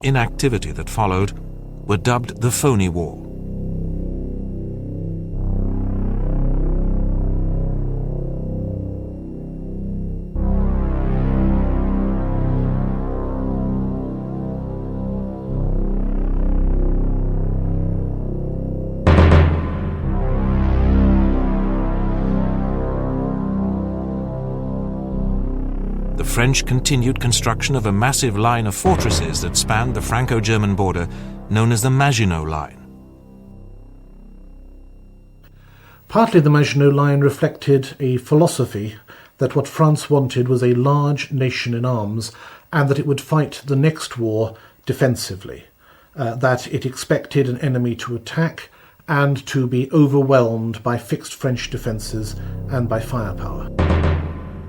inactivity that followed were dubbed the Phony War. The French continued construction of a massive line of fortresses that spanned the Franco-German border, known as the Maginot Line. Partly the Maginot Line reflected a philosophy that what France wanted was a large nation in arms and that it would fight the next war defensively, that it expected an enemy to attack and to be overwhelmed by fixed French defences and by firepower.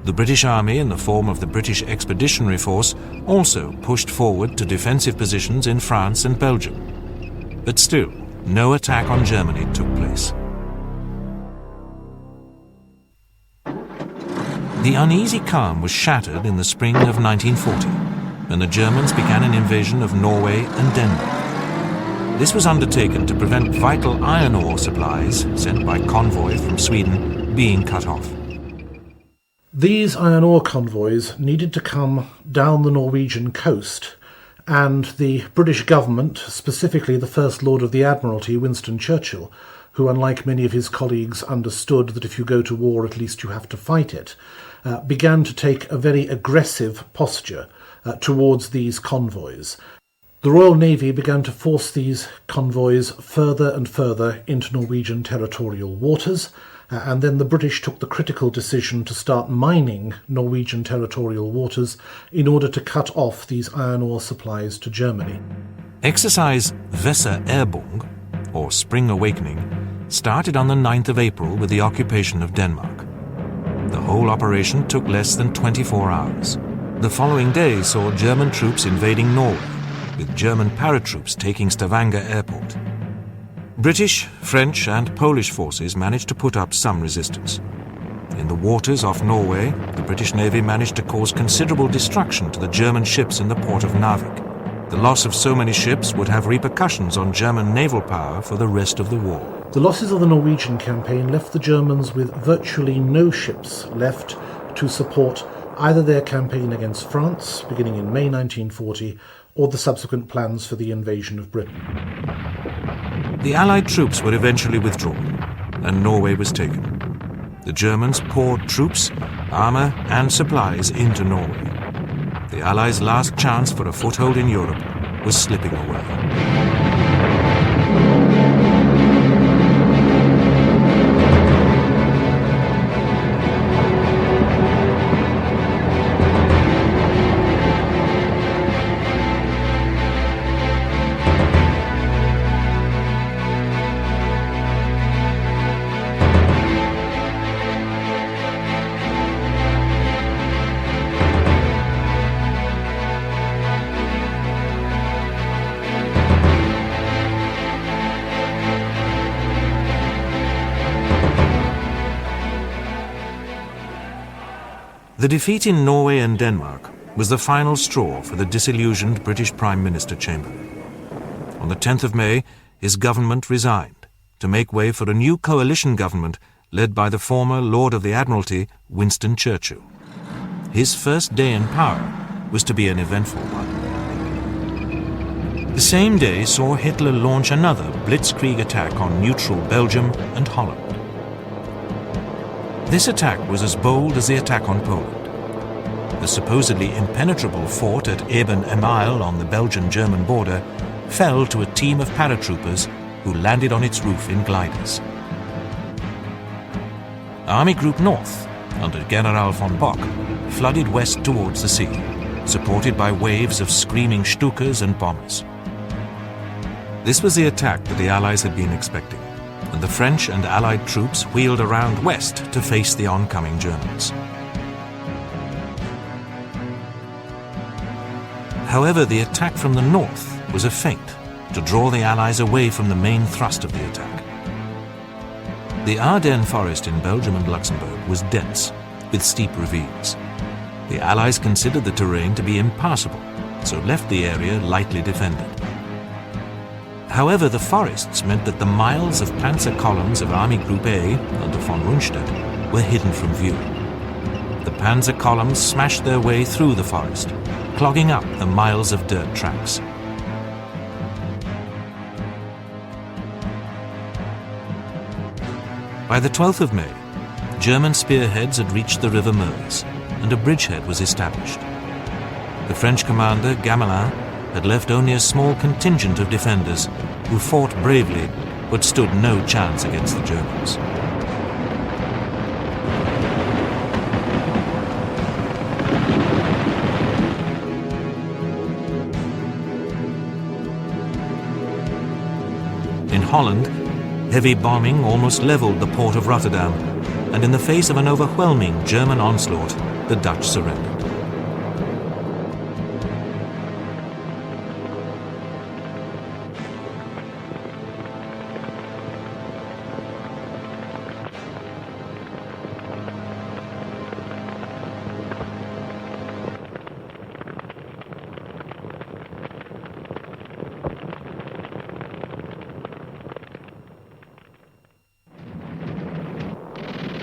The British Army, in the form of the British Expeditionary Force, also pushed forward to defensive positions in France and Belgium. But still, no attack on Germany took place. The uneasy calm was shattered in the spring of 1940, when the Germans began an invasion of Norway and Denmark. This was undertaken to prevent vital iron ore supplies, sent by convoy from Sweden, being cut off. These iron ore convoys needed to come down the Norwegian coast, and the British government, specifically the First Lord of the Admiralty, Winston Churchill, who, unlike many of his colleagues, understood that if you go to war, at least you have to fight it, began to take a very aggressive posture towards these convoys. The Royal Navy began to force these convoys further and further into Norwegian territorial waters, and then the British took the critical decision to start mining Norwegian territorial waters in order to cut off these iron ore supplies to Germany. Exercise Weser-Erbung, or Spring Awakening, started on the 9th of April with the occupation of Denmark. The whole operation took less than 24 hours. The following day saw German troops invading Norway, with German paratroops taking Stavanger Airport. British, French and Polish forces managed to put up some resistance. In the waters off Norway, the British Navy managed to cause considerable destruction to the German ships in the port of Narvik. The loss of so many ships would have repercussions on German naval power for the rest of the war. The losses of the Norwegian campaign left the Germans with virtually no ships left to support either their campaign against France, beginning in May 1940, or the subsequent plans for the invasion of Britain. The Allied troops were eventually withdrawn, and Norway was taken. The Germans poured troops, armour and supplies into Norway. The Allies' last chance for a foothold in Europe was slipping away. The defeat in Norway and Denmark was the final straw for the disillusioned British Prime Minister Chamberlain. On the 10th of May, his government resigned to make way for a new coalition government led by the former Lord of the Admiralty, Winston Churchill. His first day in power was to be an eventful one. The same day saw Hitler launch another blitzkrieg attack on neutral Belgium and Holland. This attack was as bold as the attack on Poland. The supposedly impenetrable fort at Eben-Emael on the Belgian-German border fell to a team of paratroopers who landed on its roof in gliders. Army Group North, under General von Bock, flooded west towards the sea, supported by waves of screaming Stukas and bombers. This was the attack that the Allies had been expecting, and the French and Allied troops wheeled around west to face the oncoming Germans. However, the attack from the north was a feint to draw the Allies away from the main thrust of the attack. The Ardennes Forest in Belgium and Luxembourg was dense, with steep ravines. The Allies considered the terrain to be impassable so left the area lightly defended. However, the forests meant that the miles of panzer columns of Army Group A under von Rundstedt were hidden from view. The panzer columns smashed their way through the forest, clogging up the miles of dirt tracks. By the 12th of May, German spearheads had reached the River Meuse, and a bridgehead was established. The French commander, Gamelin, had left only a small contingent of defenders who fought bravely but stood no chance against the Germans. In Holland, heavy bombing almost leveled the port of Rotterdam, and in the face of an overwhelming German onslaught, the Dutch surrendered.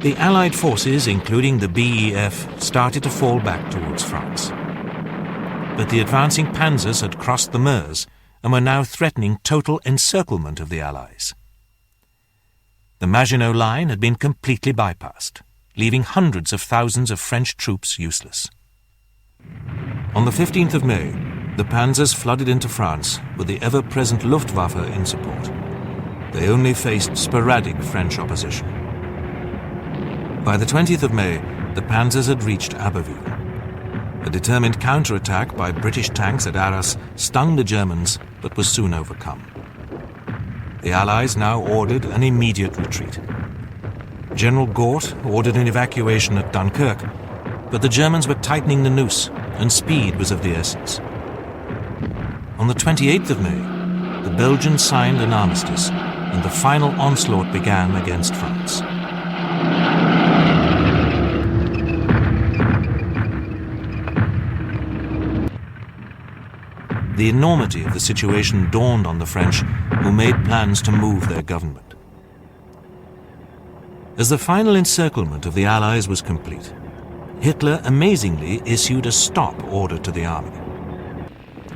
The Allied forces, including the BEF, started to fall back towards France. But the advancing panzers had crossed the Meuse and were now threatening total encirclement of the Allies. The Maginot Line had been completely bypassed, leaving hundreds of thousands of French troops useless. On the 15th of May, the panzers flooded into France with the ever-present Luftwaffe in support. They only faced sporadic French opposition. By the 20th of May, the panzers had reached Abbeville. A determined counterattack by British tanks at Arras stung the Germans but was soon overcome. The Allies now ordered an immediate retreat. General Gort ordered an evacuation at Dunkirk, but the Germans were tightening the noose and speed was of the essence. On the 28th of May, the Belgians signed an armistice and the final onslaught began against France. The enormity of the situation dawned on the French, who made plans to move their government. As the final encirclement of the Allies was complete, Hitler amazingly issued a stop order to the army.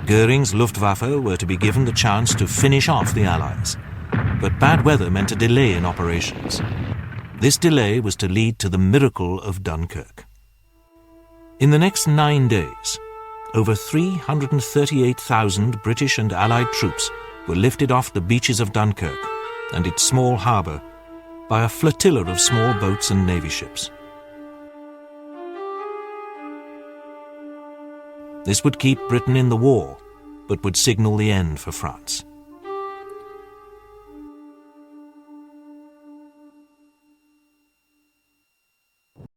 Goering's Luftwaffe were to be given the chance to finish off the Allies, but bad weather meant a delay in operations. This delay was to lead to the miracle of Dunkirk. In the next 9 days, over 338,000 British and Allied troops were lifted off the beaches of Dunkirk and its small harbour by a flotilla of small boats and navy ships. This would keep Britain in the war, but would signal the end for France.